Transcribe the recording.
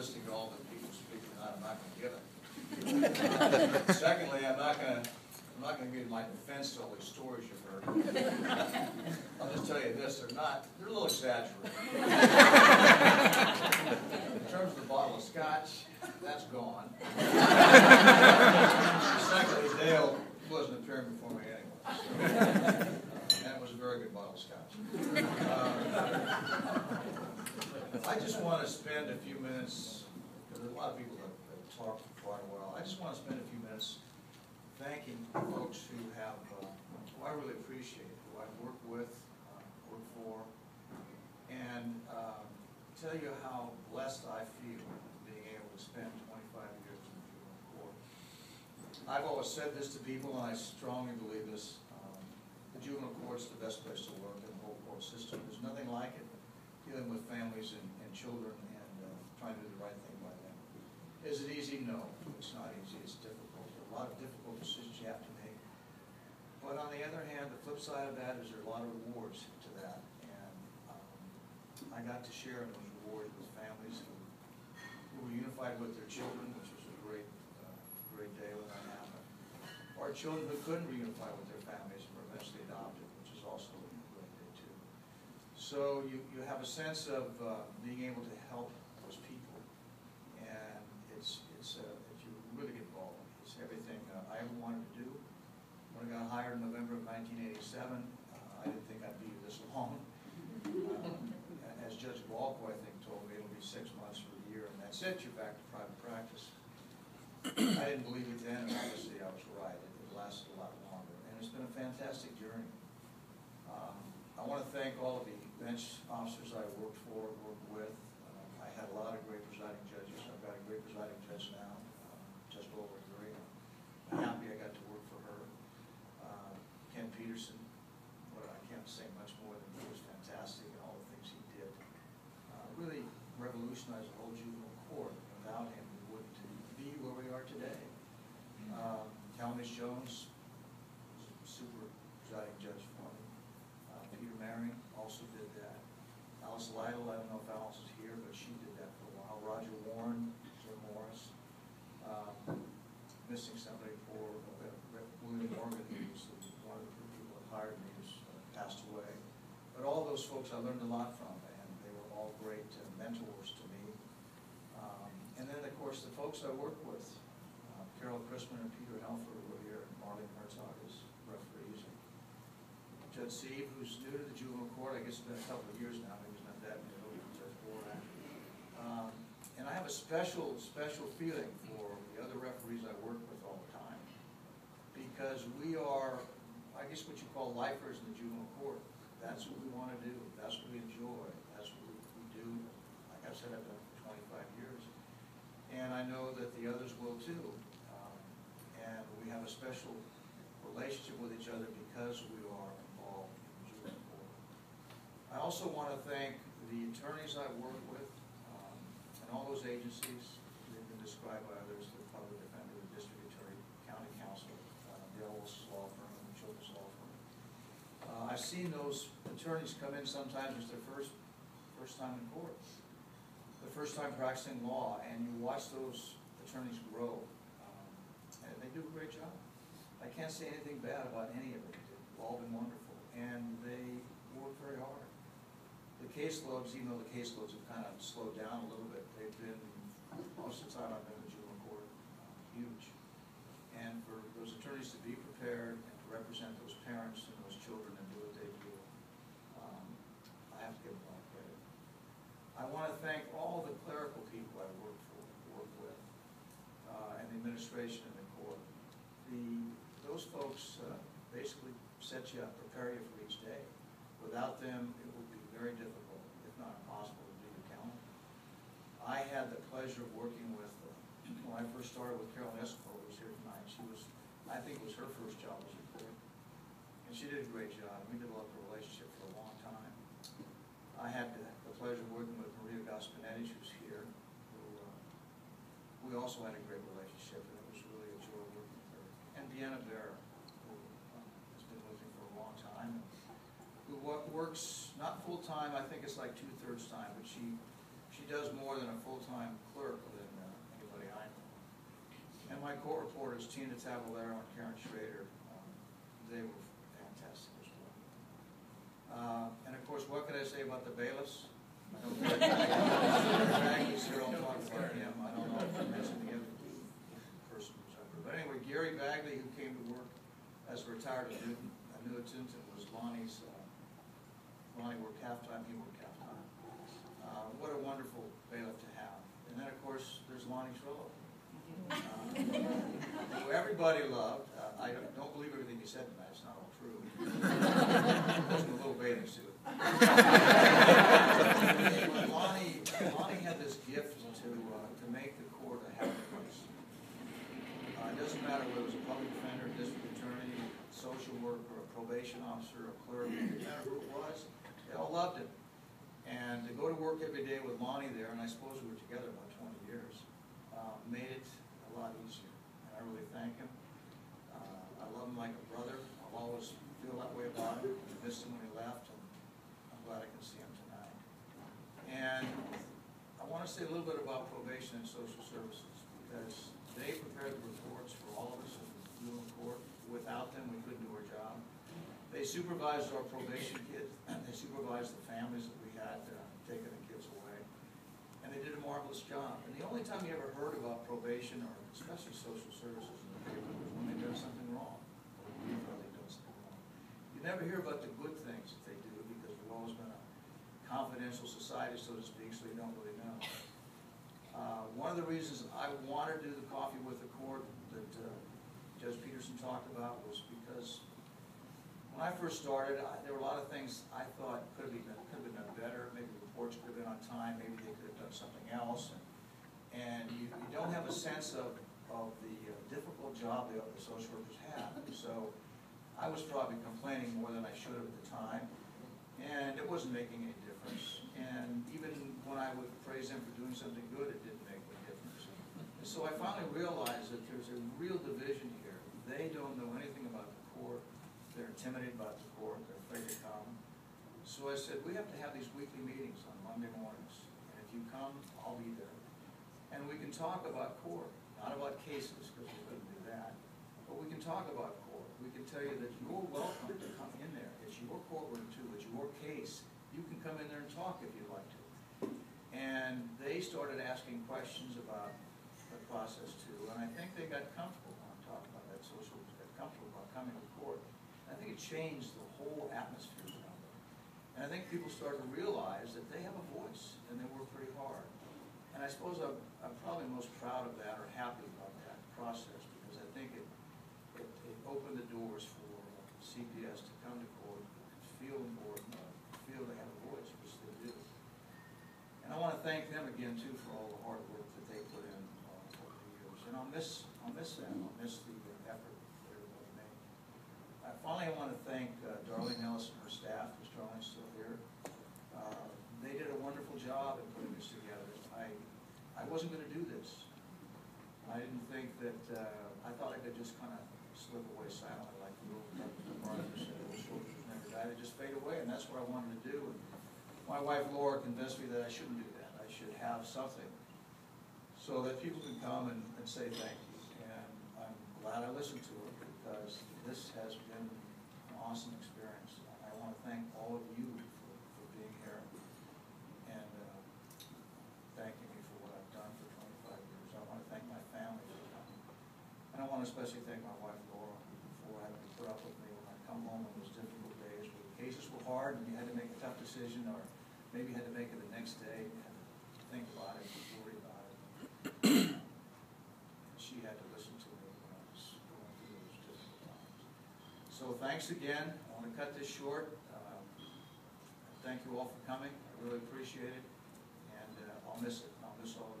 listening to all the people speaking tonight, I'm not going to give it. Secondly, I'm not going to give you my defense to all these stories you've heard. I'll just tell you this, they're a little exaggerated. In terms of the bottle of scotch, that's gone. Secondly, Dale wasn't appearing before me anyway. So, that was a very good bottle of scotch. I just want to spend a few minutes, because there's a lot of people that talked for quite a while. I just want to spend a few minutes thanking folks who have, who I really appreciate, who I've worked with, worked for, and tell you how blessed I feel being able to spend 25 years in the juvenile court. I've always said this to people, and I strongly believe this. The juvenile court is the best place to work in the whole court system. There's nothing like it, dealing with families and children and trying to do the right thing by them. Is it easy? No, it's not easy. It's difficult. There are a lot of difficult decisions you have to make. But on the other hand, the flip side of that is there are a lot of rewards to that. And I got to share in those rewards with families who were unified with their children, which was a great day when that happened. Or children who couldn't reunify with their families and were eventually adopted, which is also a great day too. So you have a sense of being able to help those people, and you really get involved. It's everything I ever wanted to do. When I got hired in November of 1987, I didn't think I'd be here this long. As Judge Walco, I think, told me, it'll be 6 months or a year, and that's it, you're back to private practice. I didn't believe it then, and obviously I was right. It lasted a lot longer, and it's been a fantastic journey. I want to thank all of the bench officers I worked with. I had a lot of great presiding judges. I've got a great presiding judge now, Judge Lola Gray. I'm happy I got to work for her. Ken Peterson, I can't say much more than he was fantastic in all the things he did. Really revolutionized the whole juvenile court. Without him, we wouldn't be where we are today. Talmadge Jones was a super presiding judge for me. Peter Maring also did that. Alice Lytle, I don't know if Alice is here, but she did that for a while. Roger Warren, Sir Morris. Missing somebody for William Morgan, who was one of the people that hired me, who's passed away. But all those folks I learned a lot from, and they were all great mentors to me. And then, of course, the folks I worked with, Carol Chrisman and Peter Helfer were here, and Marlene Herzog as referees. Judge Sieve, who's new to the juvenile court, I guess it's been a couple of years now, maybe it's not that new, Judge Borak. And I have a special feeling for the other referees I work with all the time, because we are, I guess what you call lifers in the juvenile court. That's what we want to do. That's what we enjoy. That's what we do. Like I've said, I've done it for 25 years. And I know that the others will too. And we have a special relationship with each other because we are involved in the juvenile court. I also want to thank the attorneys I've worked with and all those agencies. They've been described by others, the public defender, the district attorney, county counsel, the Ellis law firm, and the children's law firm. I've seen those attorneys come in sometimes as their first time in court, the first time practicing law, and you watch those attorneys grow, and they do a great job. I can't say anything bad about any of it. They've all been wonderful, and they work very hard. The caseloads, even though the caseloads have kind of slowed down a little bit, they've been, most of the time I've been in the juvenile court, huge. And for those attorneys to be prepared and to represent those parents and those children and do what they do, I have to give them a lot of credit. I want to thank all the clerical people I work with, and the administration in the court. Those folks basically set you up, prepare you for each day. Without them, it would be very difficult, if not impossible, to do your calendar. I had the pleasure of working with, when I first started with Carolyn Escobar, who was here tonight. I think it was her first job as a court. And she did a great job. We developed a relationship for a long time. I had the pleasure of working with Maria Gaspinetti, who's here, who we also had a great relationship, and it was really a joy working with her. And Deanna Vera, who has been with me for a long time, who works not full time. I think it's like 2/3 time, but she does more than a full-time clerk than anybody I know. And my court reporters, Tina Tabalero and Karen Schrader, they were fantastic as well. And of course, what could I say about the bailiffs? I don't know. Bagley's here, I'll talk about him. I don't know if I mentioned the other person who's up here. But anyway, Gary Bagley, who came to work as a retired annuitant, and was Lonnie's, Lonnie worked half-time, he worked half-time. What a wonderful bailiff to have. And then, of course, there's Lonnie Trillo, who everybody loved. I don't believe everything he said tonight. It's not all true. He was in a little bathing suit. But Lonnie had this gift to make the court a happy place. It doesn't matter whether it was a public defender, district attorney, social worker, a probation officer, a clerk, it didn't matter who it was. They all loved him. And to go to work every day with Lonnie there, and I suppose we were together about 20 years, made it a lot easier. And I really thank him. I love him like a brother. I'll always feel that way about him. I missed him when he left, and I'm glad I can see him tonight. And I want to say a little bit about probation and social services, because they prepared the reports for all of us in the court. Without them, we couldn't do our job. They supervised our probation kids, and they supervised the families that we had taking the kids away. And they did a marvelous job. And the only time you ever heard about probation, or especially social services in the paper, was when they did something wrong. Or we thought they did something wrong. You never hear about the good things that they do, because we've always been a confidential society, so to speak, so you don't really know. One of the reasons I wanted to do the coffee with the court that Judge Peterson talked about was because when I first started, there were a lot of things I thought could have been done better. Maybe the reports could have been on time. Maybe they could have done something else. And you don't have a sense of the difficult job the social workers have. So I was probably complaining more than I should have at the time. And it wasn't making any difference. And even when I would praise them for doing something good, it didn't make any difference. And so I finally realized that there's a real division here. They don't know anything about the court. They're intimidated about the court. They're afraid to come. So I said, we have to have these weekly meetings on Monday mornings. And if you come, I'll be there. And we can talk about court, not about cases, because we couldn't do that. But we can talk about court. We can tell you that you're welcome to come in there. It's your courtroom too. It's your case. You can come in there and talk if you'd like to. And they started asking questions about the process too. And I think they got comfortable when I'm talking about that social, got comfortable about coming to court. And I think it changed the whole atmosphere around them. And I think people started to realize that they have a voice and they work pretty hard. And I suppose I'm probably most proud of that, or happy about that process, because I think it opened the doors for CPS to come to court, feel important, feel they have a voice, which they do. And I want to thank them again too for all the hard work that they put in over the years. And I'll miss them. I'll miss the effort that everybody made. Finally, I want to thank Darlene Ellis and her staff, because Darlene's still here. They did a wonderful job in putting this together. I wasn't going to do this. I didn't think that, I thought I could just kind of slip away silently, like the little Martha said, the soldiers never die, they just fade away, and that's what I wanted to do. And my wife Laura convinced me that I shouldn't do that. I should have something so that people can come and say thank you. And I'm glad I listened to her, because this has been an awesome experience. I want to thank all of you for being here and thanking me for what I've done for 25 years. I want to thank my family for coming. And I want to especially thank my wife Laura for having to put up with me when I come home on those difficult days where the cases were hard and you had to make a tough decision, or maybe you had to make it the next day, you had to think about it, worry about it. She had to listen to me when I was going through those difficult times. So thanks again. I want to cut this short. Thank you all for coming. I really appreciate it. And I'll miss it. I'll miss all of